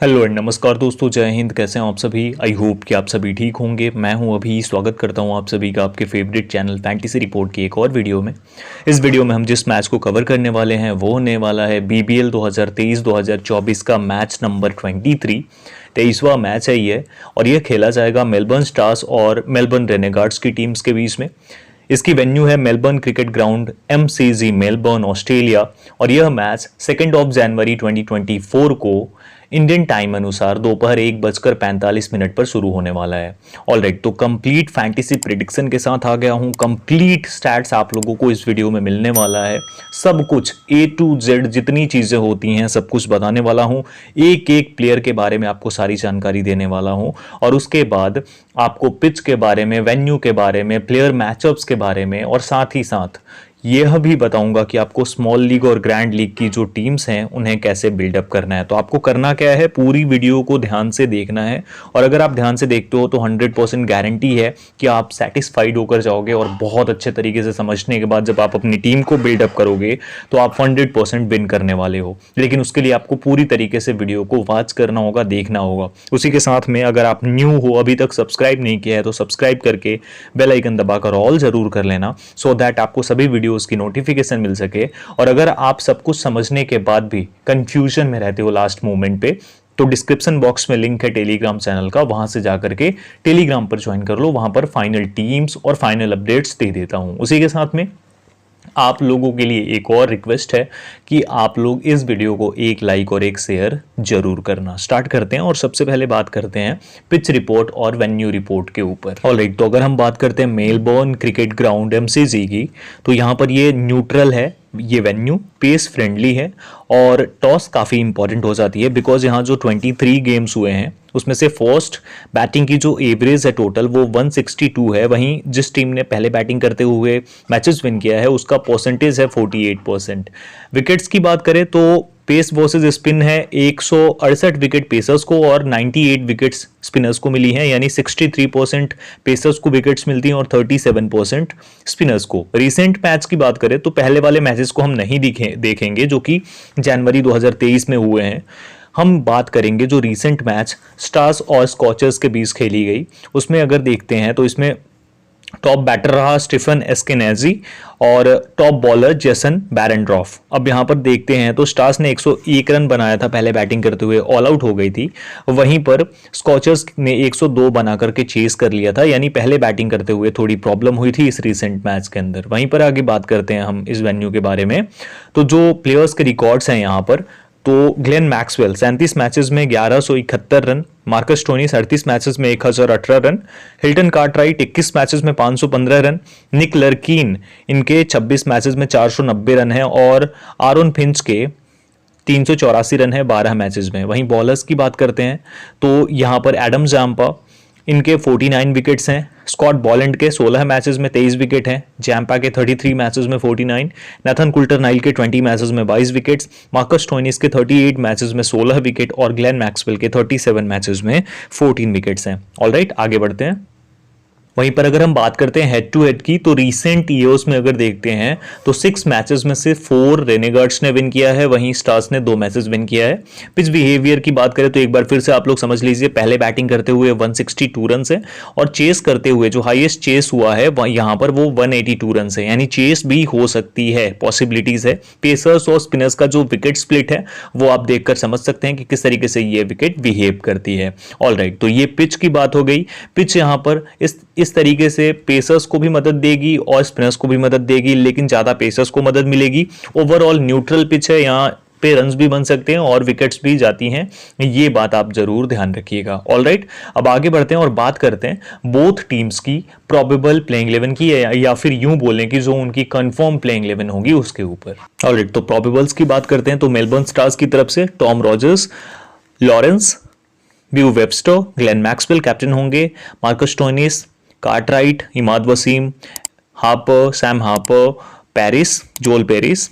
Hello and नमस्कार दोस्तों, जय हिंद। कैसे हैं आप सभी? आई होप कि आप सभी ठीक होंगे। मैं हूं अभी, स्वागत करता हूं आप सभी का आपके फेवरेट चैनल फैंटेसी रिपोर्ट की एक और वीडियो में। इस वीडियो में हम जिस मैच को कवर करने वाले हैं वो होने वाला है बीबीएल 2023-2024 का मैच नंबर 23। 23वां मैच है ये, और ये खेला जाएगा मेलबर्न स्टार्स और मेलबर्न रेनेगार्ड्स की टीम्स के बीच में। इसकी वेन्यू है Melbourne cricket ground, MCG Melbourne, Australia. और यह मैच 2 जनवरी 2024 को इंडियन टाइम अनुसार दोपहर 1:45 पर शुरू होने वाला है। ऑलराइट, तो कंप्लीट फैंटेसी प्रिडिक्शन के साथ आ गया हूं। कंप्लीट स्टैट्स आप लोगों को इस वीडियो में मिलने वाला है। सब कुछ A to Z जितनी चीजें होती हैं सब कुछ बताने वाला हूं। एक एक प्लेयर के बारे में आपको सारी जानकारी देने वाला हूं, और उसके बाद आपको पिच के बारे में, वेन्यू के बारे में, प्लेयर मैचअप्स के बारे में, और साथ ही साथ यह भी बताऊंगा कि आपको स्मॉल लीग और ग्रैंड लीग की जो टीम्स हैं उन्हें कैसे बिल्डअप करना है। तो आपको करना क्या है, पूरी वीडियो को ध्यान से देखना है। और अगर आप ध्यान से देखते हो तो 100% गारंटी है कि आप सेटिस्फाइड होकर जाओगे, और बहुत अच्छे तरीके से समझने के बाद जब आप अपनी टीम को बिल्डअप करोगे तो आप 100% विन करने वाले हो। लेकिन उसके लिए आपको पूरी तरीके से वीडियो को वॉच करना होगा, देखना होगा। उसी के साथ में अगर आप न्यू हो, अभी तक सब्सक्राइब नहीं किया है, तो सब्सक्राइब करके बेल आइकन दबाकर ऑल जरूर कर लेना, सो दैट आपको सभी वीडियो उसकी नोटिफिकेशन मिल सके। और अगर आप सब कुछ समझने के बाद भी कंफ्यूजन में रहते हो लास्ट मोमेंट पे, तो डिस्क्रिप्शन बॉक्स में लिंक है टेलीग्राम चैनल का, वहां से जाकर के टेलीग्राम पर ज्वाइन कर लो। वहां पर फाइनल टीम्स और फाइनल अपडेट्स दे देता हूं। उसी के साथ में आप लोगों के लिए एक और रिक्वेस्ट है कि आप लोग इस वीडियो को एक लाइक और एक शेयर जरूर करना। स्टार्ट करते हैं, और सबसे पहले बात करते हैं पिच रिपोर्ट और वेन्यू रिपोर्ट के ऊपर। ऑलराइट, तो अगर हम बात करते हैं मेलबर्न क्रिकेट ग्राउंड MCG की, तो यहाँ पर ये न्यूट्रल है, ये वेन्यू पेस फ्रेंडली है, और टॉस काफ़ी इंपॉर्टेंट हो जाती है बिकॉज यहाँ जो 23 गेम्स हुए हैं उसमें से फर्स्ट बैटिंग की जो एवरेज है टोटल वो 162 है। वहीं जिस टीम ने पहले बैटिंग करते हुए मैचेस विन किया है उसका परसेंटेज है 48%। विकेट्स की बात करें तो पेस वर्सेस स्पिन है, 168 विकेट पेसर्स को और 98 विकेट्स स्पिनर्स को मिली हैं, यानी 63% पेसर्स को विकेट्स मिलती हैं और 37% स्पिनर्स को। रीसेंट मैच की बात करें तो पहले वाले मैचेस को हम नहीं देखेंगे जो कि जनवरी 2023 में हुए हैं। हम बात करेंगे जो रीसेंट मैच स्टार्स और स्कॉचर्स के बीच खेली गई, उसमें अगर देखते हैं तो इसमें टॉप बैटर रहा स्टीफन एस्केनेजी और टॉप बॉलर जेसन बैरेंड्रॉफ। अब यहां पर देखते हैं तो स्टार्स ने 101 रन बनाया था पहले बैटिंग करते हुए, ऑल आउट हो गई थी। वहीं पर स्कॉचर्स ने 102 बना करके चेस कर लिया था, यानी पहले बैटिंग करते हुए थोड़ी प्रॉब्लम हुई थी इस रीसेंट मैच के अंदर। वहीं पर आगे बात करते हैं हम इस वेन्यू के बारे में, तो जो प्लेयर्स के रिकॉर्ड्स हैं यहाँ पर, तो ग्लेन मैक्सवेल 37 मैचेस में 1171 रन, मार्कस स्टोनी 38 मैचेस में 1018 रन, हिल्टन कार्टराइट 21 मैचेस में 515 रन, निक लर्कीन इनके 26 मैचेस में 490 रन है, और आरोन फिंच के 384 रन है 12 मैचेस में। वहीं बॉलर्स की बात करते हैं तो यहाँ पर एडम जाम्पा, इनके 49 विकेट्स हैं। स्कॉट बॉलैंड के 16 मैचेस में 23 विकेट हैं, जैम्पा के 33 मैचेस में 49, नाथन कुल्टरनाइल के 20 मैचेस में 22 विकेट्स, मार्कस स्टोइनिस के 38 मैचेस में 16 विकेट, और ग्लेन मैक्सवेल के 37 मैचेस में 14 विकेट्स हैं। ऑलराइट, आगे बढ़ते हैं। वहीं पर अगर हम बात करते हैं हेड टू हेड की, तो रीसेंट ईयर्स में अगर देखते हैं तो 6 मैचेस में से 4 रेनेगार्ड्स ने विन किया है, वहीं स्टार्स ने 2 मैचेस विन किया है। पिच बिहेवियर की बात करें तो एक बार फिर से आप लोग समझ लीजिए, पहले बैटिंग करते हुए 162 रन है, और चेस करते हुए जो हाईएस्ट चेस हुआ है यहाँ पर वो 182 रन है, यानी चेस भी हो सकती है, पॉसिबिलिटीज है। पेसर्स और स्पिनर्स का जो विकेट स्प्लिट है वो आप देखकर समझ सकते हैं कि किस तरीके से ये विकेट बिहेव करती है। ऑलराइट, तो ये पिच की बात हो गई। पिच यहाँ पर इस तरीके से पेसर्स को भी मदद देगी और स्पिनर्स को भी मदद देगी, लेकिन ज्यादा पेसर्स को मदद मिलेगी। ओवरऑल न्यूट्रल पिच है, यहाँ पे रन्स भी बन सकते हैं और विकेट्स भी जाती हैं, ये बात आप जरूर ध्यान रखिएगा। ऑलराइट, अब आगे बढ़ते हैं और बात करते हैं बोथ टीम्स की प्रोबेबल प्लेइंग 11 की, या फिर यूं बोलें कि जो उनकी कंफर्म प्लेइंग 11 होगी उसके ऊपर। ऑलराइट, तो प्रोबेबल्स की बात करते हैं तो मेलबर्न स्टार्स की तरफ से Tom Rogers, Lawrence, Beau Webster, Glenn Maxwell captain होंगे, Marcus Stoinis, Cartwright, Imad Wasim, Harper, Sam Harper, Paris, Joel Paris,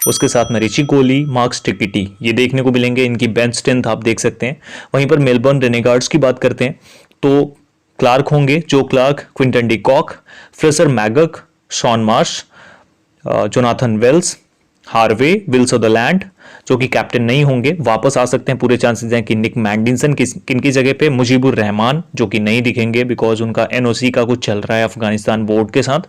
उसके साथ में रिची कोहली, मार्क्स टिकिटी, ये देखने को मिलेंगे। इनकी बेंच स्ट्रेंथ आप देख सकते हैं। वहीं पर मेलबर्न रेनेगार्ड्स की बात करते हैं तो क्लार्क होंगे, Joe Clarke, Quinton de Kock, Fraser McGurk, Shaun Marsh, Jonathan Wells, Harvey, Will Sutherland, जो कि कैप्टन नहीं होंगे, वापस आ सकते हैं, पूरे चांसेस हैं कि निक मैंडिसन किनकी जगह पे, मुजीबुर रहमान जो कि नहीं दिखेंगे बिकॉज उनका एनओसी का कुछ चल रहा है अफगानिस्तान बोर्ड के साथ,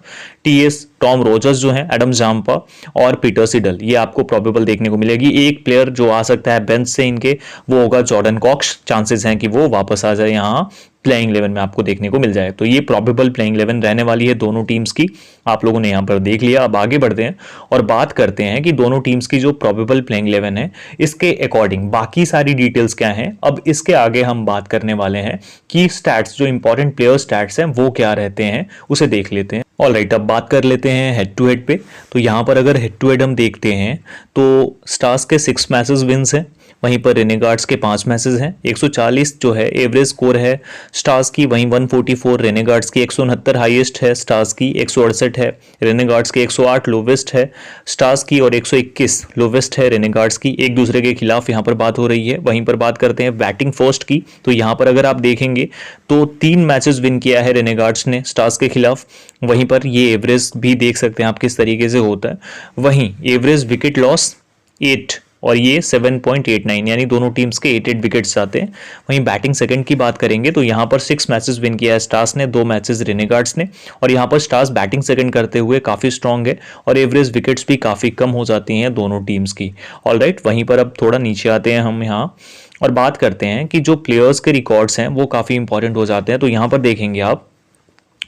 टीएस टॉम रोजर्स जो है, एडम जाम्पा और पीटर सिडल, ये आपको प्रोबेबल देखने को मिलेगी। एक प्लेयर जो आ सकता है बेंच से इनके, वो होगा जॉर्डन कॉक्स, चांसेस हैं कि वो वापस आ जाए यहाँ प्लेइंग 11 में आपको देखने को मिल जाए। तो ये प्रोबेबल प्लेइंग 11 रहने वाली है दोनों टीम्स की, आप लोगों ने यहाँ पर देख लिया। अब आगे बढ़ते हैं और बात करते हैं कि दोनों टीम्स की जो प्रोबेबल प्लेइंग 11 है इसके अकॉर्डिंग बाकी सारी डिटेल्स क्या हैं। अब इसके आगे हम बात करने वाले हैं कि स्टैट्स, जो इंपॉर्टेंट प्लेयर स्टैट्स हैं वो क्या रहते हैं, उसे देख लेते हैं। ऑलराइट, अब बात कर लेते हैं हेड टू हेड पे। तो यहाँ पर अगर हेड टू हेड हम देखते हैं तो स्टार्स के 6 मैचेस विंस हैं, वहीं पर रेनेगार्ड्स के 5 मैचेस हैं। 140 जो है एवरेज स्कोर है स्टार्स की, वहीं 144 रेनेगार्ड्स की, 169 हाईएस्ट है स्टार्स की, 168 है रेनेगार्ड्स की, 108 लोवेस्ट है स्टार्स की और 121 लोवेस्ट है रेनेगार्ड्स की। एक दूसरे के खिलाफ यहाँ पर बात हो रही है। वहीं पर बात करते हैं बैटिंग फर्स्ट की, तो यहाँ पर अगर आप देखेंगे तो 3 मैचेस विन किया है रेनेगार्ड्स ने स्टार्स के खिलाफ। वहीं पर ये एवरेज भी देख सकते हैं आप किस तरीके से होता है। वहीं एवरेज विकेट लॉस 8 और ये 7.89, यानी दोनों टीम्स के 8 विकेट्स आते हैं। वहीं बैटिंग सेकंड की बात करेंगे तो यहाँ पर 6 मैचेस विन किया है स्टार्स ने, 2 मैचेस रेनेगार्ड्स ने, और यहाँ पर स्टार्स बैटिंग सेकंड करते हुए काफ़ी स्ट्रांग है और एवरेज विकेट्स भी काफ़ी कम हो जाती हैं दोनों टीम्स की। ऑलराइट, वहीं पर अब थोड़ा नीचे आते हैं हम यहाँ और बात करते हैं कि जो प्लेयर्स के रिकॉर्ड्स हैं वो काफ़ी इंपॉर्टेंट हो जाते हैं। तो यहाँ पर देखेंगे आप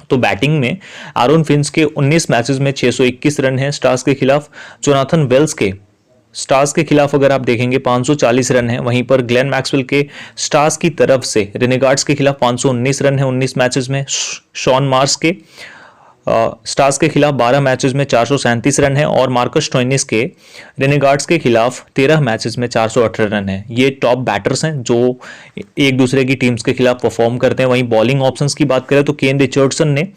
तो बैटिंग में आरोन फिंच के 19 मैचेस में 621 रन हैं स्टार्स के खिलाफ। जोनाथन वेल्स के स्टार्स के खिलाफ अगर आप देखेंगे 540 रन है। वहीं पर ग्लेन मैक्सवेल के स्टार्स की तरफ से रेनेगार्ड्स के खिलाफ 519 रन है 19 मैचेस में। शॉन मार्स के स्टार्स के खिलाफ 12 मैचेस में 437 रन है और मार्कस स्टोइनिस के रेनेगार्ड्स के खिलाफ 13 मैचेस में 418 रन है। ये टॉप बैटर्स हैं जो एक दूसरे की टीम्स के खिलाफ परफॉर्म करते हैं। वहीं बॉलिंग ऑप्शंस की बात करें तो केन रिचर्डसन ने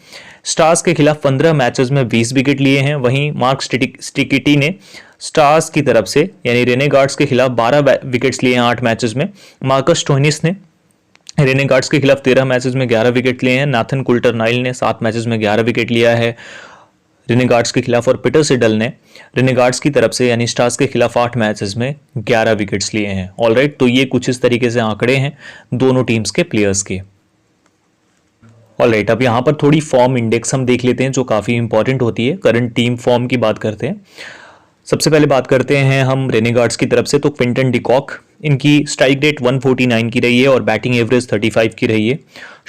स्टार्स के खिलाफ 15 मैचेस में 20 विकेट लिए हैं। वहीं मार्क स्टिकिटी ने स्टार्स की तरफ से यानी रेनेगार्ड्स के खिलाफ 12 विकेट्स लिए हैं 8 मैचेस में। मार्कस स्टोइनिस ने रेनेगार्ड्स के खिलाफ 13 मैचेस में 11 विकेट लिए हैं। नाथन कुल्टर नाइल ने 7 मैचेस में 11 विकेट लिया है रेनेगार्ड्स के खिलाफ, और पीटर सिडल ने रेनेगार्ड्स की तरफ से यानी स्टार्स के खिलाफ 8 मैचेस में 11 विकेट्स लिए हैं। ऑलराइट, तो ये कुछ इस तरीके से आंकड़े हैं दोनों टीम्स के प्लेयर्स के। ऑलराइट, अब यहाँ पर थोड़ी फॉर्म इंडेक्स हम देख लेते हैं जो काफ़ी इंपॉर्टेंट होती है। करंट टीम फॉर्म की बात करते हैं। सबसे पहले बात करते हैं हम रेनेगार्ड्स की तरफ से, तो क्विंटन डिकॉक, इनकी स्ट्राइक रेट 149 की रही है और बैटिंग एवरेज 35 की रही है।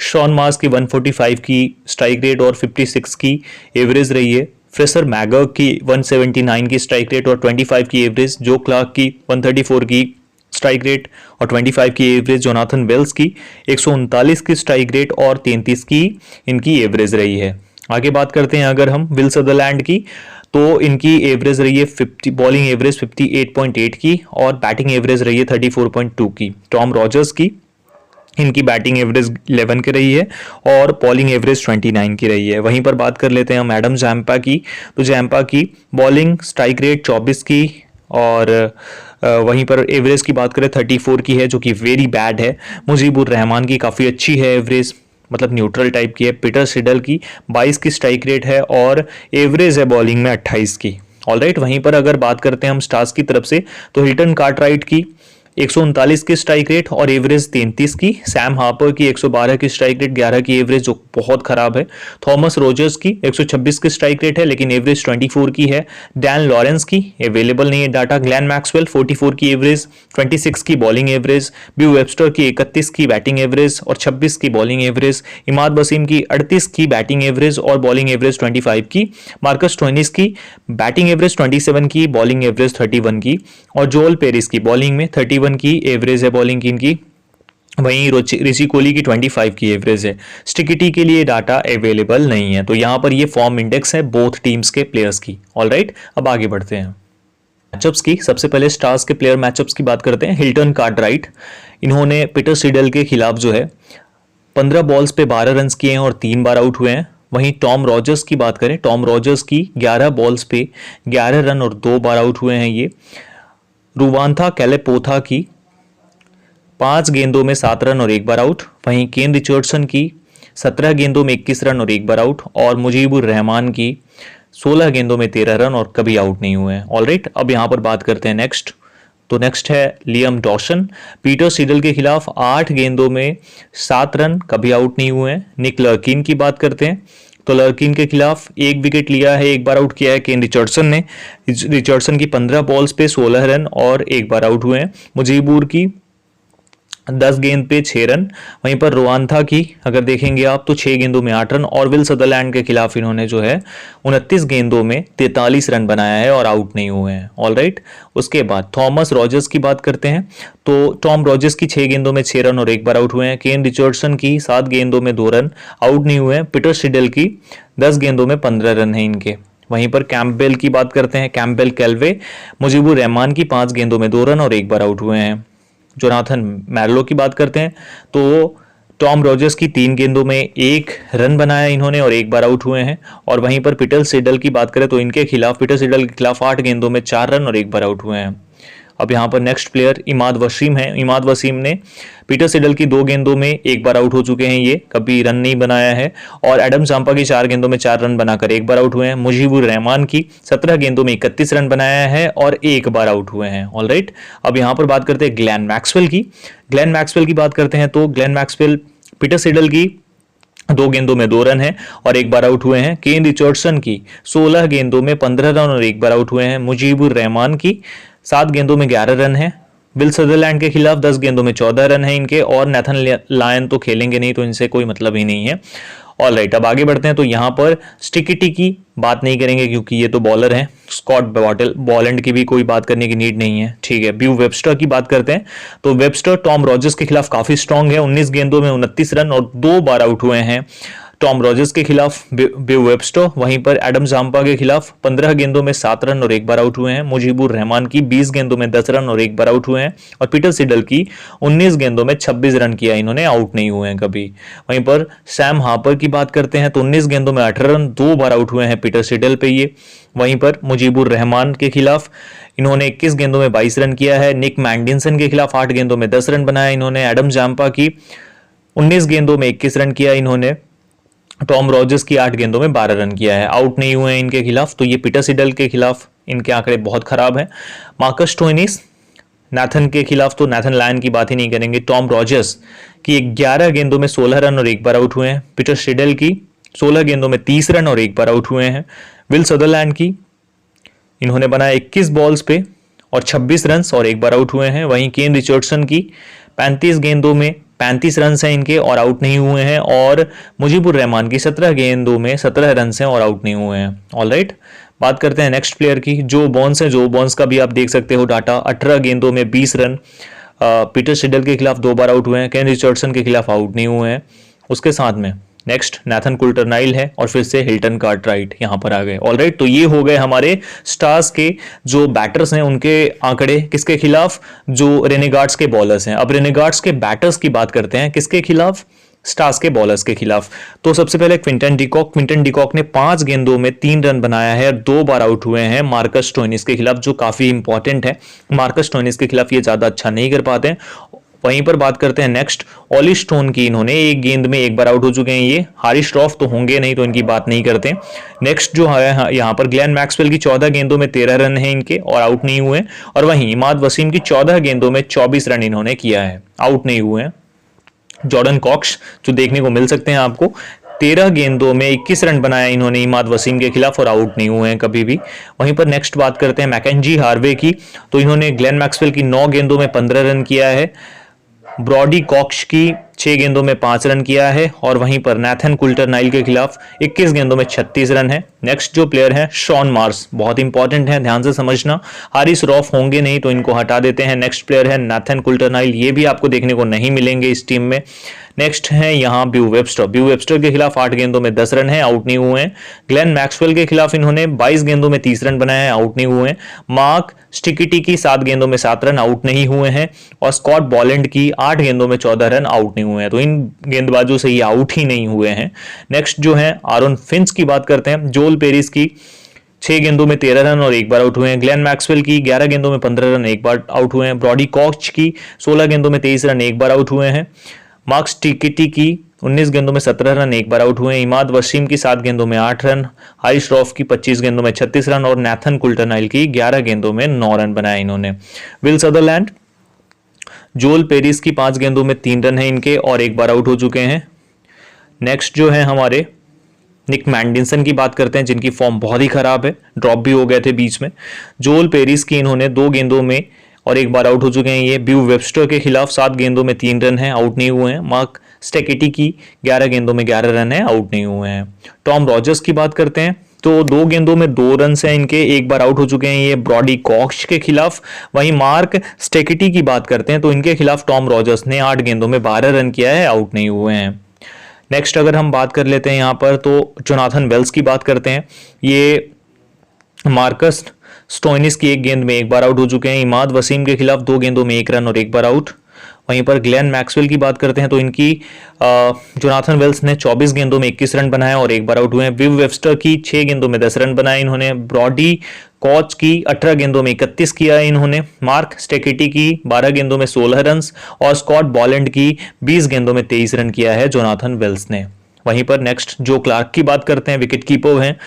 शॉन मार्स की 145 की स्ट्राइक रेट और 56 की एवरेज रही है। फ्रेसर मैगर्ग की 179 की स्ट्राइक रेट और 25 की एवरेज। जो क्लार्क की 134 की स्ट्राइक रेट और 25 की एवरेज। जोनाथन वेल्स की 139 की स्ट्राइक रेट और 33 की इनकी एवरेज रही है। आगे बात करते हैं अगर हम विल सदरलैंड की, तो इनकी एवरेज रही है 50, बॉलिंग एवरेज 58.8 की और बैटिंग एवरेज रही है 34.2 की। टॉम रॉजर्स की इनकी बैटिंग एवरेज 11 की रही है और बॉलिंग एवरेज 29 की रही है। वहीं पर बात कर लेते हैं हम एडम जैम्पा की, तो जैम्पा की बॉलिंग स्ट्राइक रेट 24 की और वहीं पर एवरेज की बात करें 34 की है, जो कि वेरी बैड है। मुजीबुर रहमान की काफ़ी अच्छी है एवरेज, मतलब न्यूट्रल टाइप की है। पीटर सिडल की 22 की स्ट्राइक रेट है और एवरेज है बॉलिंग में 28 की। ऑलराइट, वहीं पर अगर बात करते हैं हम स्टार्स की तरफ से, तो हिल्टन कार्टराइट की 139 की स्ट्राइक रेट और एवरेज 33 की। सैम हार्पर की 112 की स्ट्राइक रेट, 11 की एवरेज, जो बहुत खराब है। थॉमस रोजर्स की 126 की स्ट्राइक रेट है लेकिन एवरेज 24 की है। डैन लॉरेंस की अवेलेबल नहीं है डाटा। ग्लेन मैक्सवेल 44 की एवरेज, 26 की बॉलिंग एवरेज। बिव वेबस्टर की 31 की बैटिंग एवरेज और 26 की बॉलिंग एवरेज। इमाद वसीम की 38 की बैटिंग एवरेज और बॉलिंग एवरेज 25 की। मार्कस स्टोइनिस की बैटिंग एवरेज 27 की, बॉलिंग एवरेज 31 की और जोएल पेरिस की बॉलिंग में 31 की एवरेज है बॉलिंग की इनकी। वहीं रिची कोहली की 25 की एवरेज है। स्टिकिटी के लिए डाटा अवेलेबल नहीं है। तो यहां पर ये फॉर्म इंडेक्स है बोथ टीम्स के प्लेयर्स की। ऑलराइट, अब आगे बढ़ते हैं मैचअप्स की। सबसे पहले स्टार्स के प्लेयर मैचअप्स की बात करते हैं। हिल्टन कार्टराइट, इन्होंने पीटर सिडल के खिलाफ जो है 15 बॉल्स पे 12 रन किए हैं और 3 बार आउट हुए हैं। वहीं टॉम रॉजर्स की बात करें, टॉम रॉजर्स की 11 बॉल्स पे 11 रन और 2 बार आउट हुए हैं ये। रुवांथा कैलेपोथा की 5 गेंदों में 7 रन और 1 बार आउट। वहीं केन रिचर्डसन की 17 गेंदों में 21 रन और 1 बार आउट और मुजीबुर रहमान की 16 गेंदों में 13 रन और कभी आउट नहीं हुए हैं। ऑलराइट, अब यहां पर बात करते हैं नेक्स्ट तो नेक्स्ट है लियम डॉसन, पीटर सीडल के खिलाफ 8 गेंदों में 7 रन, कभी आउट नहीं हुए हैं। निक लर्किन की बात करते हैं तो लर्किन के खिलाफ 1 विकेट लिया है, 1 बार आउट किया है केन रिचर्डसन ने। रिचर्डसन की 15 बॉल्स पे 16 रन और 1 बार आउट हुए हैं। मुजीबुर की 10 गेंद पे 6 रन। वहीं पर रोआंथा की अगर देखेंगे आप तो 6 गेंदों में 8 रन और विल सदरलैंड के खिलाफ इन्होंने जो है 29 गेंदों में 43 रन बनाया है और आउट नहीं हुए हैं। ऑलराइट, उसके बाद थॉमस रॉजर्स की बात करते हैं तो टॉम रॉजर्स की 6 गेंदों में 6 रन और 1 बार आउट हुए हैं। केन रिचर्डसन की 7 गेंदों में 2 रन, आउट नहीं हुए हैं। पीटर सिडल की 10 गेंदों में 15 रन है इनके। वहीं पर कैम्पबेल की बात करते हैं, कैम्पबेल कैल्वे, मुजीबुर रहमान की 5 गेंदों में 2 रन और 1 बार आउट हुए हैं। जोनाथन मैर्लो की बात करते हैं तो टॉम रॉजर्स की 3 गेंदों में 1 रन बनाया इन्होंने और 1 बार आउट हुए हैं। और वहीं पर पीटर सिडल की बात करें तो इनके खिलाफ, पीटर सिडल के खिलाफ 8 गेंदों में 4 रन और 1 बार आउट हुए हैं। अब यहाँ पर नेक्स्ट प्लेयर इमाद वसीम है। इमाद वसीम ने पीटर सिडल की 2 गेंदों में 1 बार आउट हो चुके हैं, ये कभी रन नहीं बनाया है। और एडम जाम्पा की 4 गेंदों में 4 रन बनाकर 1 बार आउट हुए हैं। मुजीबुर रहमान की 17 गेंदों में 31 रन बनाया है और 1 बार आउट हुए हैं। ऑलराइट, अब यहाँ पर बात करते हैं ग्लेन मैक्सवेल की। ग्लेन मैक्सवेल की बात करते हैं तो ग्लेन मैक्सवेल पीटर सिडल की 2 गेंदों में 2 रन है और 1 बार आउट हुए हैं। केन रिचर्डसन की 16 गेंदों में 15 रन और 1 बार आउट हुए हैं। मुजीबुर रहमान की 7 गेंदों में 11 रन है। विल सदरलैंड के खिलाफ 10 गेंदों में 14 रन है इनके। और नेथन लायन तो खेलेंगे नहीं तो इनसे कोई मतलब ही नहीं है। ऑलराइट, अब आगे बढ़ते हैं तो यहाँ पर स्टिकिटी की बात नहीं करेंगे क्योंकि ये तो बॉलर हैं। स्कॉट बॉलैंड की भी कोई बात करने की नीड नहीं है, ठीक है। ब्यू वेबस्टर की बात करते हैं तो वेबस्टर टॉम रॉजर्स के खिलाफ काफी स्ट्रांग है। 19 गेंदों में 29 रन और 2 बार आउट हुए हैं टॉम रॉजर्स के खिलाफ ब्यू वेबस्टर। वहीं पर एडम जाम्पा के खिलाफ 15 गेंदों में 7 रन और 1 बार आउट हुए हैं। मुजीबुर रहमान की 20 गेंदों में 10 रन और 1 बार आउट हुए हैं। और पीटर सिडल की 19 गेंदों में 26 रन किया इन्होंने, आउट नहीं हुए हैं कभी। वहीं पर सैम हार्पर की बात करते हैं तो 19 गेंदों में 18 रन, 2 बार आउट हुए हैं पीटर सिडल पे ये। वहीं पर मुजीबुर रहमान के खिलाफ इन्होंने 21 गेंदों में 22 रन किया है। निक मैंडिसन के खिलाफ 8 गेंदों में 10 रन बनाया इन्होंने। एडम जाम्पा की 19 गेंदों में 21 रन किया इन्होंने। टॉम रॉजर्स की 8 गेंदों में 12 रन किया है, आउट नहीं हुए हैं इनके खिलाफ। तो ये पीटर सिडल के खिलाफ इनके आंकड़े बहुत खराब हैं। मार्कस स्टोइनिस, नाथन के खिलाफ तो नाथन लायन की बात ही नहीं करेंगे। टॉम रॉजर्स की 11 गेंदों में 16 रन और 1 बार आउट हुए हैं। पीटर सिडल की 16 गेंदों में 30 रन और 1 बार आउट हुए हैं। विल सदरलैंड की इन्होंने बनाया 21 बॉल्स पे और 26 रन और 1 बार आउट हुए हैं। वहीं केन रिचर्डसन की 35 गेंदों में 35 रन हैं इनके और आउट नहीं हुए हैं। और मुजीबुर रहमान की 17 गेंदों में 17 रन हैं और आउट नहीं हुए हैं। ऑलराइट, बात करते हैं नेक्स्ट प्लेयर की, जो बॉन्स है। जो बॉन्स का भी आप देख सकते हो डाटा, 18 गेंदों में 20 रन। पीटर सिडल के खिलाफ 2 बार आउट हुए हैं। केन रिचर्डसन के खिलाफ आउट नहीं हुए हैं। उसके साथ में नेक्स्ट नाथन कुल्टरनाइल है और फिर से हिल्टन कार्टराइट यहां पर आ गए। ऑलराइट, तो ये हो गए हमारे स्टार्स के जो बैटर्स हैं उनके आंकड़े। किसके खिलाफ? जो रेनेगार्ड्स के बॉलर्स हैं। अब रेनेगार्ड्स के बैटर्स की बात करते हैं, किसके खिलाफ? स्टार्स के बॉलर्स के खिलाफ। तो सबसे पहले क्विंटन डिकॉक ने 5 गेंदों में 3 रन बनाया है और 2 बार आउट हुए हैं मार्कस स्टोइनिस के खिलाफ, जो काफी इंपॉर्टेंट है। मार्कस स्टोइनिस के खिलाफ ये ज्यादा अच्छा नहीं कर पाते हैं। वहीं पर बात करते हैं नेक्स्ट ऑली स्टोन की। इन्होंने 1 गेंद में 1 बार आउट हो चुके हैं। ये हारी श्रॉफ तो होंगे नहीं तो इनकी बात नहीं करते। नेक्स्ट जो है यहाँ पर ग्लेन मैक्सवेल की 14 गेंदों में 13 रन है इनके और आउट नहीं हुए। और वहीं इमाद वसीम की 14 गेंदों में 24 रन इन्होंने किया है, आउट नहीं हुए हैं। जॉर्डन कॉक्स जो देखने को मिल सकते हैं आपको, 13 गेंदों में 21 रन बनाया इन्होंने इमाद वसीम के खिलाफ और आउट नहीं हुए हैं कभी भी। वहीं पर नेक्स्ट बात करते हैं मैकेंजी हार्वे की। तो इन्होंने ग्लेन मैक्सवेल की 9 गेंदों में 15 रन किया है। ब्रॉडी कॉक्स की 6 गेंदों में 5 रन किया है। और वहीं पर नाथन कुल्टरनाइल के खिलाफ 21 गेंदों में 36 रन है। नेक्स्ट जो प्लेयर है शॉन मार्स, बहुत इंपॉर्टेंट है, ध्यान से समझना। हारिस रॉफ होंगे नहीं तो इनको हटा देते हैं। नेक्स्ट प्लेयर है नाथन कुल्टरनाइल, ये भी आपको देखने को नहीं मिलेंगे इस टीम में। नेक्स्ट है यहाँ ब्यू वेबस्टर के खिलाफ 8 गेंदों में 10 रन है, आउट नहीं हुए हैं। ग्लेन मैक्सवेल के खिलाफ इन्होंने 22 गेंदों में 30 रन बनाए हैं, आउट नहीं हुए हैं। मार्क स्टिकिटी की 7 गेंदों में 7 रन, आउट नहीं हुए हैं। और स्कॉट बॉलैंड की 8 गेंदों में 14 रन, आउट नहीं हुए हैं। तो इन गेंदबाजों से ये आउट ही नहीं हुए हैं। नेक्स्ट जो है आरोन फिंच की बात करते हैं। जोल पेरिस की 6 गेंदों में 13 रन और 1 बार आउट हुए हैं। ग्लेन मैक्सवेल की 11 गेंदों में 15 रन, 1 बार आउट हुए हैं। ब्रॉडी कॉक्स की 16 गेंदों में 23 रन, 1 बार आउट हुए हैं। मार्क स्टिकिटी की 19 गेंदों में 17 रन, एक बार आउट हुए। इमाद वसीम की 7 गेंदों में 8 रन, हारिस रऊफ की 25 गेंदों में 36 रन और नेथन कुल्टरनाइल की 11 गेंदों में 9 रन बनाए इन्होंने। विल सदरलैंड, जोल पेरिस की 5 गेंदों में 3 रन है इनके और एक बार आउट हो चुके हैं। नेक्स्ट जो है हमारे निक मैंडिसन की बात करते हैं, जिनकी फॉर्म बहुत ही खराब है, ड्रॉप भी हो गए थे बीच में। जोल पेरिस की इन्होंने 2 गेंदों में और एक बार आउट हो चुके हैं ये। ब्यू वेबस्टर के खिलाफ 7 गेंदों में 3 रन है, आउट नहीं हुए हैं। मार्क स्टेकेटी की 11 गेंदों में 11 रन है, आउट नहीं हुए हैं। टॉम रॉजर्स की बात करते हैं तो 2 गेंदों में 2 रन हैं इनके, एक बार आउट हो चुके हैं ये ब्रॉडी कॉक्स के खिलाफ। वहीं मार्क स्टेकेटी की बात करते हैं तो इनके खिलाफ टॉम रॉजर्स ने 8 गेंदों में 12 रन किया है, आउट नहीं हुए हैं। नेक्स्ट अगर हम बात कर लेते हैं यहाँ पर तो जोनाथन वेल्स की बात करते हैं। ये मार्कस स्टोइनिस की 1 गेंद में एक बार आउट हो चुके हैं। इमाद वसीम के खिलाफ 2 गेंदों में 1 रन और एक बार आउट। वहीं पर ग्लेन मैक्सवेल की बात करते हैं तो इनकी जोनाथन वेल्स ने 24 गेंदों में 21 रन बनाए और एक बार आउट हुए हैं। विव वेबस्टर की 6 गेंदों में 10 रन बनाए इन्होंने। ब्रॉडी कॉच की 18 गेंदों में 31 किया है इन्होंने। मार्क स्टेकेटी की 12 गेंदों में 16 रन और स्कॉट बॉलैंड की 20 गेंदों में 23 रन किया है जोनाथन वेल्स ने। वहीं पर नेक्स्ट जो क्लार्क की बात करते हैं, विकेट कीपर हैं।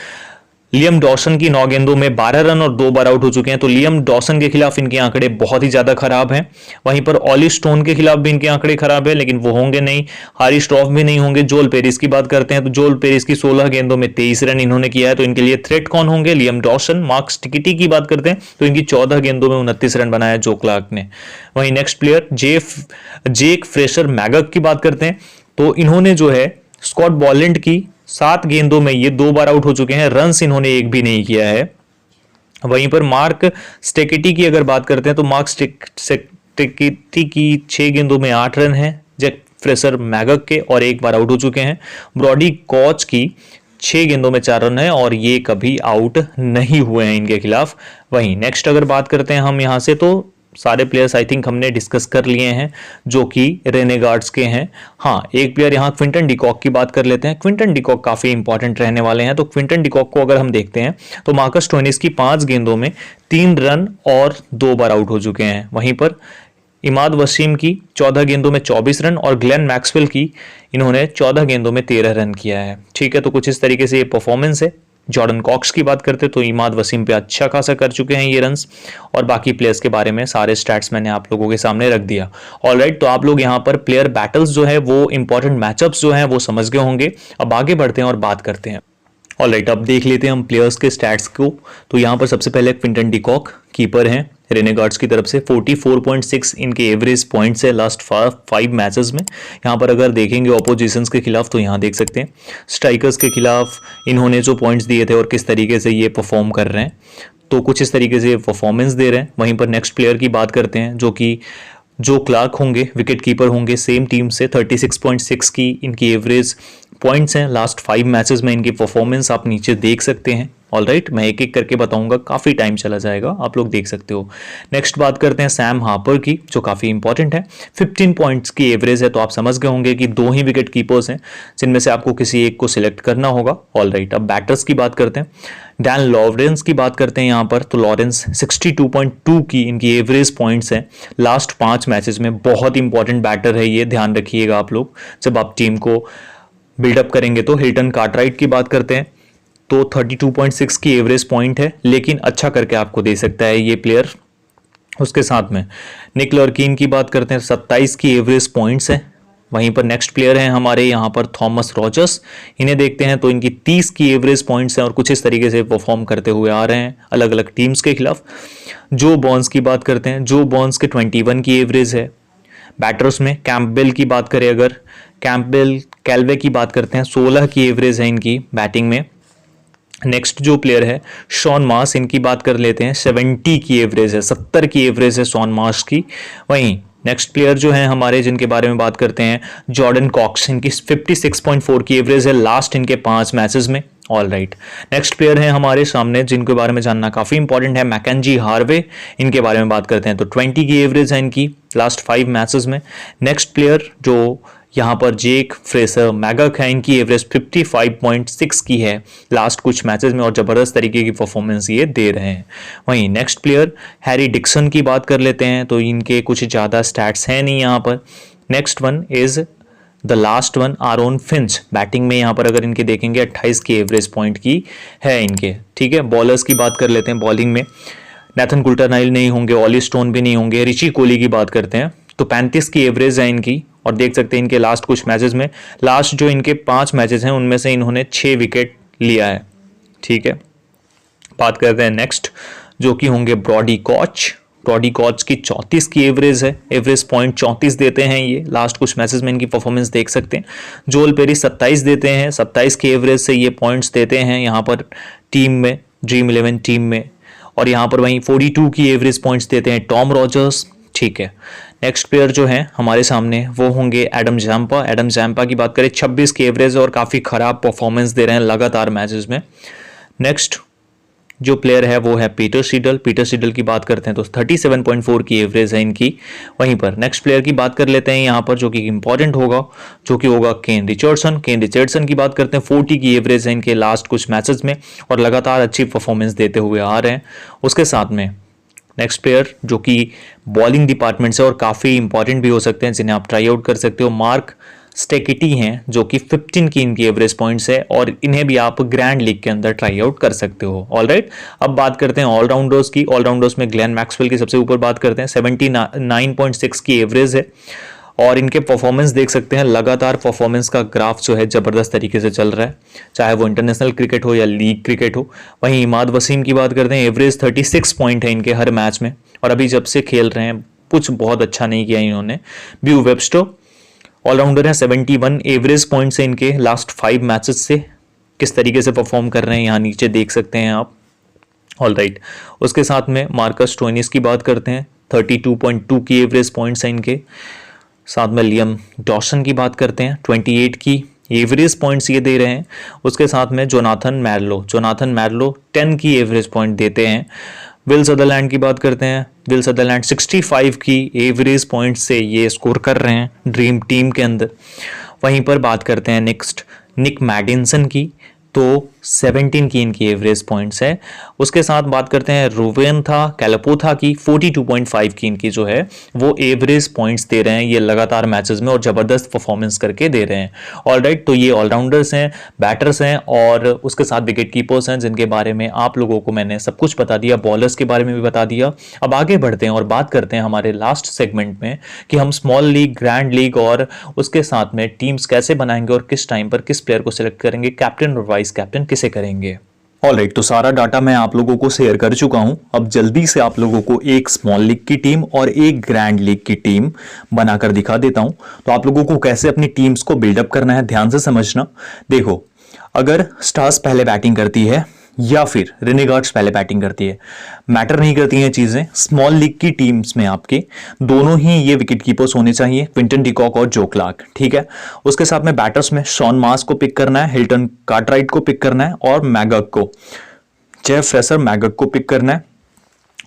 लियम डॉसन की 9 गेंदों में 12 रन और 2 बार आउट हो चुके हैं, तो लियम डॉसन के खिलाफ इनके आंकड़े बहुत ही ज्यादा खराब हैं। वहीं पर ऑली स्टोन के खिलाफ भी इनके आंकड़े खराब है, लेकिन वो होंगे नहीं। हारिस रऊफ भी नहीं होंगे। जोल पेरिस की बात करते हैं तो जोल पेरिस की 16 गेंदों में 23 रन इन्होंने किया है, तो इनके लिए थ्रेट कौन होंगे? Liam Dawson. मार्क स्टिकिटी की बात करते हैं तो इनकी 14 गेंदों में 29 रन बनाया जो क्लार्क ने। वहीं नेक्स्ट प्लेयर जेक फ्रेशर मैगक की बात करते हैं तो इन्होंने जो है स्कॉट बॉलैंड की 7 गेंदों में ये 2 बार आउट हो चुके हैं, रन्स इन्होंने एक भी नहीं किया है। वहीं पर मार्क स्टेकेटी की अगर बात करते हैं तो मार्क स्टेकेटी की 6 गेंदों में 8 रन है जैक फ्रेशर मैगक के, और एक बार आउट हो चुके हैं। ब्रॉडी कॉच की 6 गेंदों में 4 रन है और ये कभी आउट नहीं हुए हैं इनके खिलाफ। वहीं नेक्स्ट अगर बात करते हैं हम यहां से तो सारे प्लेयर्स आई थिंक हमने डिस्कस कर लिए हैं जो कि रेनेगार्ड्स के हैं। हाँ, एक प्लेयर यहाँ क्विंटन डिकॉक की बात कर लेते हैं। क्विंटन डिकॉक काफी इंपॉर्टेंट रहने वाले हैं, तो क्विंटन डिकॉक को अगर हम देखते हैं तो मार्कस स्टोइनिस की 5 गेंदों में 3 रन और 2 बार आउट हो चुके हैं। वहीं पर इमाद वसीम की 14 गेंदों में 24 रन और ग्लेन मैक्सवेल की इन्होंने 14 गेंदों में 13 रन किया है। ठीक है, तो कुछ इस तरीके से ये परफॉर्मेंस है। जॉर्डन कॉक्स की बात करते तो इमाद वसीम पे अच्छा खासा कर चुके हैं ये रन्स, और बाकी प्लेयर्स के बारे में सारे स्टैट्स मैंने आप लोगों के सामने रख दिया। ऑलराइट, तो आप लोग यहाँ पर प्लेयर बैटल्स जो है वो इंपॉर्टेंट मैचअप्स जो है वो समझ गए होंगे। अब आगे बढ़ते हैं और बात करते हैं। ऑलराइट, अब देख लेते हैं हम प्लेयर्स के स्टैट्स को। तो यहाँ पर सबसे पहले क्विंटन डिकॉक कीपर हैं रेनेगार्ड्स की तरफ से। 44.6 इनके एवरेज पॉइंट्स है लास्ट 5 मैचेस में। यहाँ पर अगर देखेंगे ऑपोजिशंस के खिलाफ तो यहाँ देख सकते हैं स्ट्राइकर्स के खिलाफ इन्होंने जो पॉइंट्स दिए थे और किस तरीके से ये परफॉर्म कर रहे हैं, तो कुछ इस तरीके से परफॉर्मेंस दे रहे हैं। वहीं पर नेक्स्ट प्लेयर की बात करते हैं जो क्लार्क होंगे, विकेट कीपर होंगे सेम टीम से। 36.6 की इनकी एवरेज पॉइंट्स हैं लास्ट 5 मैचेस में। इनकी परफॉर्मेंस आप नीचे देख सकते हैं। ऑलराइट, मैं एक एक करके बताऊंगा, काफ़ी टाइम चला जाएगा, आप लोग देख सकते हो। नेक्स्ट बात करते हैं सैम हार्पर की, जो काफ़ी इंपॉर्टेंट है। 15 पॉइंट्स की एवरेज है, तो आप समझ गए होंगे कि 2 ही विकेट कीपर्स हैं जिनमें से आपको किसी एक को सिलेक्ट करना होगा। ऑलराइट, अब बैटर्स की बात करते हैं। डैन लॉरेंस की बात करते हैं यहाँ पर, तो लॉरेंस 62.2 की इनकी एवरेज पॉइंट्स हैं लास्ट 5 मैचेस में। बहुत इंपॉर्टेंट बैटर है ये, ध्यान रखिएगा आप लोग जब आप टीम को बिल्डअप करेंगे। तो हिल्टन कार्टराइट की बात करते हैं तो 32.6 की एवरेज पॉइंट है, लेकिन अच्छा करके आपको दे सकता है ये प्लेयर। उसके साथ में निक लर्किन की बात करते हैं, 27 की एवरेज पॉइंट्स है। वहीं पर नेक्स्ट प्लेयर हैं हमारे यहाँ पर थॉमस रॉजर्स, इन्हें देखते हैं तो इनकी 30 की एवरेज पॉइंट्स हैं और कुछ इस तरीके से परफॉर्म करते हुए आ रहे हैं अलग अलग टीम्स के खिलाफ। जो बॉन्स की बात करते हैं, जो बॉन्स के 21 की एवरेज है। बैटर्स में कैंपबेल की बात करें अगर, कैल्वे की बात करते हैं, 16 की एवरेज है इनकी बैटिंग में। नेक्स्ट जो प्लेयर है शॉन मार्श, इनकी बात कर लेते हैं, 70 की एवरेज है, 70 की एवरेज है शॉन मार्श की। वहीं नेक्स्ट प्लेयर जो है हमारे जिनके बारे में बात करते हैं जॉर्डन कॉक्स, इनकी 56.4 की एवरेज है लास्ट इनके 5 मैचेस में। ऑलराइट, नेक्स्ट प्लेयर है हमारे सामने जिनके बारे में जानना काफी इंपॉर्टेंट है, मैकेंजी हार्वे, इनके बारे में बात करते हैं तो 20 की एवरेज है इनकी लास्ट 5 मैचेस में। नेक्स्ट प्लेयर जो यहाँ पर जेक फ्रेशर मैगक है, इनकी एवरेज 55.6 की है लास्ट कुछ मैचेस में और ज़बरदस्त तरीके की परफॉर्मेंस ये दे रहे हैं। वहीं नेक्स्ट प्लेयर हैरी डिक्सन की बात कर लेते हैं तो इनके कुछ ज़्यादा स्टैट्स हैं नहीं यहाँ पर। Next one is the last one Aaron Finch, batting में यहाँ पर अगर इनके देखेंगे 28 की एवरेज पॉइंट की है इनके, ठीक है। बॉलर्स की बात कर लेते हैं, बॉलिंग में नेथन कुल्टरनाइल नहीं होंगे, ऑली स्टोन भी नहीं होंगे, रिची कोहली की बात करते हैं तो 35 की एवरेज है इनकी। और देख सकते हैं इनके लास्ट कुछ मैचेस में, लास्ट जो इनके 5 मैचेस हैं उनमें से इन्होंने 6 विकेट लिया है, ठीक है। बात करते हैं नेक्स्ट जो कि होंगे ब्रॉडी कॉच। ब्रॉडी कॉच की 34 की एवरेज है, एवरेज पॉइंट 34 देते हैं ये, लास्ट कुछ मैचेस में इनकी परफॉर्मेंस देख सकते हैं। जोल पेरी 27 देते हैं, 27 की एवरेज से ये पॉइंट्स देते हैं यहाँ पर टीम में, ड्रीम 11 टीम में। और यहाँ पर वहीं 42 की एवरेज पॉइंट्स देते हैं टॉम रॉजर्स, ठीक है। नेक्स्ट प्लेयर जो है हमारे सामने वो होंगे एडम जैम्पा। एडम जैम्पा की बात करें 26 की एवरेज और काफ़ी ख़राब परफॉर्मेंस दे रहे हैं लगातार मैचेस में। नेक्स्ट जो प्लेयर है वो है पीटर सीडल। पीटर सीडल की बात करते हैं तो 37.4 की एवरेज है इनकी। वहीं पर नेक्स्ट प्लेयर की बात कर लेते हैं यहाँ पर जो कि इंपॉर्टेंट होगा, जो कि होगा केन रिचर्डसन। केन रिचर्डसन की बात करते हैं 40 की एवरेज है इनके लास्ट कुछ मैचेस में और लगातार अच्छी परफॉर्मेंस देते हुए आ रहे हैं। उसके साथ में नेक्स्ट प्लेयर जो कि बॉलिंग डिपार्टमेंट से और काफ़ी इंपॉर्टेंट भी हो सकते हैं, जिन्हें आप ट्राई आउट कर सकते हो, मार्क स्टेकिटी हैं जो कि 15 की इनकी एवरेज पॉइंट्स है और इन्हें भी आप ग्रैंड लीग के अंदर ट्राई आउट कर सकते हो। ऑलराइट, अब बात करते हैं ऑलराउंडर्स की। ऑलराउंडर्स में ग्लेन मैक्सवेल की सबसे ऊपर बात करते हैं, 79.6 की एवरेज है और इनके परफॉर्मेंस देख सकते हैं, लगातार परफॉर्मेंस का ग्राफ जो है ज़बरदस्त तरीके से चल रहा है, चाहे वो इंटरनेशनल क्रिकेट हो या लीग क्रिकेट हो। वहीं इमाद वसीम की बात करते हैं, एवरेज 36 पॉइंट है इनके हर मैच में और अभी जब से खेल रहे हैं कुछ बहुत अच्छा नहीं किया इन्होंने। ब्यू वेबस्टर ऑलराउंडर है, 71 एवरेज पॉइंट्स है इनके लास्ट 5 मैचेस से। किस तरीके से परफॉर्म कर रहे हैं यहाँ नीचे देख सकते हैं आप। ऑलराइट, उसके साथ में मार्कस स्टोइनिस की बात करते हैं, 32.2 की एवरेज पॉइंट्स हैं इनके। साथ में लियम डॉसन की बात करते हैं, 28 की एवरेज पॉइंट्स ये दे रहे हैं। उसके साथ में जोनाथन मैरलो 10 की एवरेज पॉइंट देते हैं। विल सदरलैंड की बात करते हैं, विल सदरलैंड 65 की एवरेज पॉइंट से ये स्कोर कर रहे हैं ड्रीम टीम के अंदर। वहीं पर बात करते हैं नेक्स्ट निक मैडिसन की, तो 17 की इनकी एवरेज पॉइंट्स है। उसके साथ बात करते हैं रोवेंथा कैलापोथा की, 42.5 की इनकी जो है वो एवरेज पॉइंट्स दे रहे हैं ये लगातार मैचेस में और ज़बरदस्त परफॉर्मेंस करके दे रहे हैं। ऑलराइट, तो ये ऑलराउंडर्स हैं, बैटर्स हैं और उसके साथ विकेट कीपर्स हैं जिनके बारे में आप लोगों को मैंने सब कुछ बता दिया, बॉलर्स के बारे में भी बता दिया। अब आगे बढ़ते हैं और बात करते हैं हमारे लास्ट सेगमेंट में कि हम स्मॉल लीग, ग्रैंड लीग और उसके साथ में टीम्स कैसे बनाएंगे और किस टाइम पर किस प्लेयर को सिलेक्ट करेंगे, कैप्टन और वाइस कैप्टन किसे करेंगे। ऑलराइट, तो सारा डाटा मैं आप लोगों को शेयर कर चुका हूं। अब जल्दी से आप लोगों को एक स्मॉल लीग की टीम और एक ग्रैंड लीग की टीम बनाकर दिखा देता हूं। तो आप लोगों को कैसे अपनी टीम्स को बिल्डअप करना है ध्यान से समझना। देखो, अगर स्टार्स पहले बैटिंग करती है या फिर रेनेगार्ड्स पहले बैटिंग करती है, मैटर नहीं करती हैं चीजें। स्मॉल लीग की टीम्स में आपके दोनों ही ये विकेट कीपर्स होने चाहिए, क्विंटन डिकॉक और जो क्लार्क, ठीक है। उसके साथ में बैटर्स में शॉन मार्श को पिक करना है, हिल्टन कार्टराइट को पिक करना है और मैगक को, जेफ फ्रेशर मैगक को पिक करना है।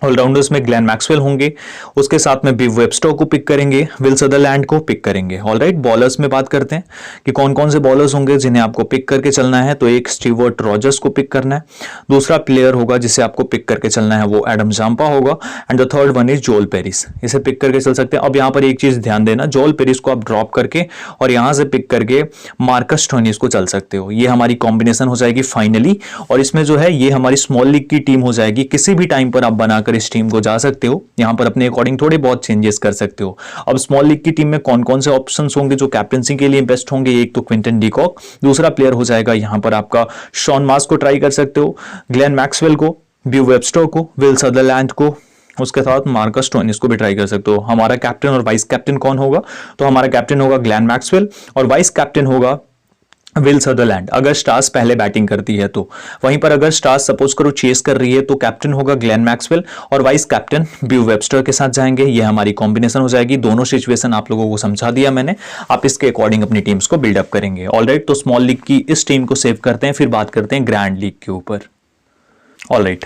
ऑलराउंडर्स में ग्लेन मैक्सवेल होंगे, उसके साथ में बिव वेबस्टर को पिक करेंगे, विल सदरलैंड को पिक करेंगे। ऑलराइट, बॉलर्स में बात करते हैं कि कौन कौन से बॉलर्स होंगे जिन्हें आपको पिक करके चलना है। तो एक स्टीवर्ट रॉजर्स को पिक करना है, दूसरा प्लेयर होगा जिसे आपको पिक करके चलना है वो एडम जाम्पा होगा and the third one is जोल पेरिस, इसे पिक करके चल सकते हैं। अब यहाँ पर एक चीज ध्यान देना, जोल पेरिस को आप ड्रॉप करके और यहाँ से पिक करके मार्कस स्टोइनिस को चल सकते हो। ये हमारी कॉम्बिनेशन हो जाएगी फाइनली और इसमें जो है ये हमारी स्मॉल लीग की टीम हो जाएगी। किसी भी टाइम पर आप बनाकर इस टीम को जा सकते हो, यहां पर अपने अकॉर्डिंग थोड़े बहुत चेंजेस कर सकते हो। अब स्मॉल लीग की टीम में कौन कौन से ऑप्शंस होंगे जो कैप्टनसी के लिए बेस्ट होंगे, एक तो क्विंटन डिकॉक, दूसरा प्लेयर हो जाएगा यहां पर आपका शॉन मार्श को ट्राई कर सकते हो, ग्लेन मैक्सवेल को, ब्यू वेबस्टर को, विल सदरलैंड को, उसके साथ मार्कस स्टोइनिस को भी ट्राई कर सकते हो। हमारा कैप्टन और वाइस कैप्टन कौन होगा, तो हमारा कैप्टन होगा ग्लेन मैक्सवेल और वाइस कैप्टन होगा विल सदरलैंड, अगर स्टार्स पहले बैटिंग करती है तो। वहीं पर अगर स्टार्स सपोज करो चेस कर रही है तो कैप्टन होगा ग्लेन मैक्सवेल और वाइस कैप्टन ब्यू वेबस्टर के साथ जाएंगे। ये हमारी कॉम्बिनेशन हो जाएगी। दोनों सिचुएशन आप लोगों को समझा दिया मैंने, आप इसके अकॉर्डिंग अपनी टीम्स को बिल्डअप करेंगे। ऑलराइट, तो स्मॉल लीग की इस टीम को सेव करते हैं, फिर बात करते हैं ग्रैंड लीग के ऊपर। ऑलराइट,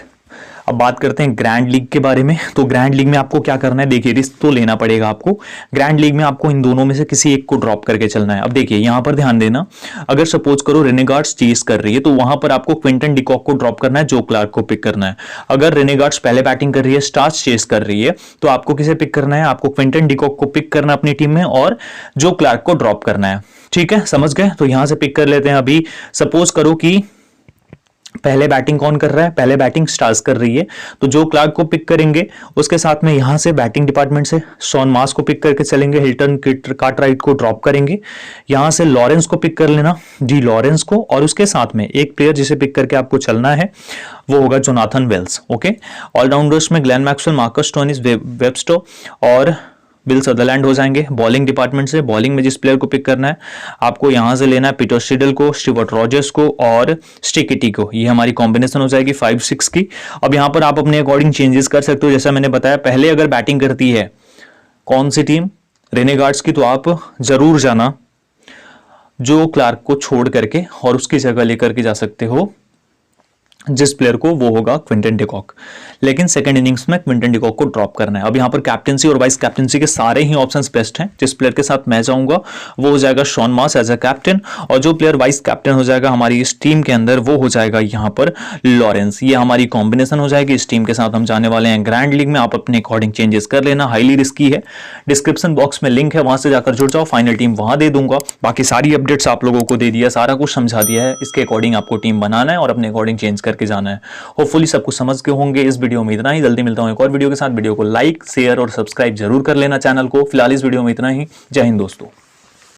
अब बात करते हैं ग्रैंड लीग के बारे में। तो ग्रैंड लीग में आपको क्या करना है, देखिए रिस्क तो लेना पड़ेगा आपको। ग्रैंड लीग में आपको इन दोनों में से किसी एक को ड्रॉप करके चलना है। अब देखिए यहां पर ध्यान देना, अगर सपोज करो रेनेगार्ड्स चेस कर रही है तो वहां पर आपको क्विंटन डिकॉक को ड्रॉप करना है, जो क्लार्क को पिक करना है। अगर रेनेगार्ड्स पहले बैटिंग कर रही है, स्टार्स चेस कर रही है, तो आपको किसे पिक करना है, आपको क्विंटन डिकॉक को पिक करना अपनी टीम में और जो क्लार्क को ड्रॉप करना है। ठीक है, समझ गए। तो यहां से पिक कर लेते हैं। अभी सपोज करो कि पहले बैटिंग कौन कर रहा है, पहले बैटिंग स्टार्स कर रही है, तो जो क्लार्क को पिक करेंगे उसके साथ में यहां से बैटिंग डिपार्टमेंट से शॉन मार्श को पिक करके चलेंगे, हिल्टन कार्टराइट को ड्रॉप करेंगे, यहां से लॉरेंस को पिक कर लेना, डी लॉरेंस को, और उसके साथ में एक प्लेयर जिसे पिक करके आपको चलना है वो होगा जोनाथन वेल्स। ओके, ऑलराउंडर्स में Glenn Maxwell, Marcus Stoinis, Webasto और बिल सदरलैंड हो जाएंगे। बॉलिंग डिपार्टमेंट से बॉलिंग में जिस प्लेयर को पिक करना है आपको यहां से लेना है पीटर सिडल को, स्टीवर्ट रॉजर्स को और स्टिकिटी को। ये हमारी कॉम्बिनेशन हो जाएगी 5-6 की। अब यहां पर आप अपने अकॉर्डिंग चेंजेस कर सकते हो। जैसा मैंने बताया, पहले अगर बैटिंग करती है कौन सी टीम, रेनेगार्ड्स की, तो आप जरूर जाना जो क्लार्क को छोड़ करके और उसकी जगह लेकर के जा सकते हो जिस प्लेयर को, वो होगा क्विंटन डिकॉक। लेकिन सेकंड इनिंग्स में क्विंटन डिकॉक को ड्रॉप करना है। अब यहां पर कैप्टेंसी और वाइस कैप्टेंसी के सारे ही ऑप्शंस बेस्ट हैं। जिस प्लेयर के साथ मैं जाऊंगा वो हो जाएगा Shaun Marsh as a captain, और जो प्लेयर वाइस कैप्टन हो जाएगा हमारी इस टीम के अंदर वो हो जाएगा यहां पर लॉरेंस। ये हमारी कॉम्बिनेशन हो जाएगी। इस टीम के साथ हम जाने वाले हैं ग्रैंड लीग में। आप अपने अकॉर्डिंग चेंजेस कर लेना, हाईली रिस्की है। डिस्क्रिप्शन बॉक्स में लिंक है, वहां से जाकर जुड़ जाओ। फाइनल टीम वहां दे दूंगा। बाकी सारी अपडेट्स आप लोगों को दे दिया, सारा कुछ समझा दिया है। इसके अकॉर्डिंग आपको टीम बनाना है और अपने अकॉर्डिंग चेंज करके जाना है। होपफुली सब कुछ समझ के होंगे। इस वीडियो में इतना ही, जल्दी मिलता हूं एक और वीडियो के साथ। वीडियो को लाइक, शेयर और सब्सक्राइब जरूर कर लेना चैनल को। फिलहाल इस वीडियो में इतना ही। जय हिंद दोस्तों।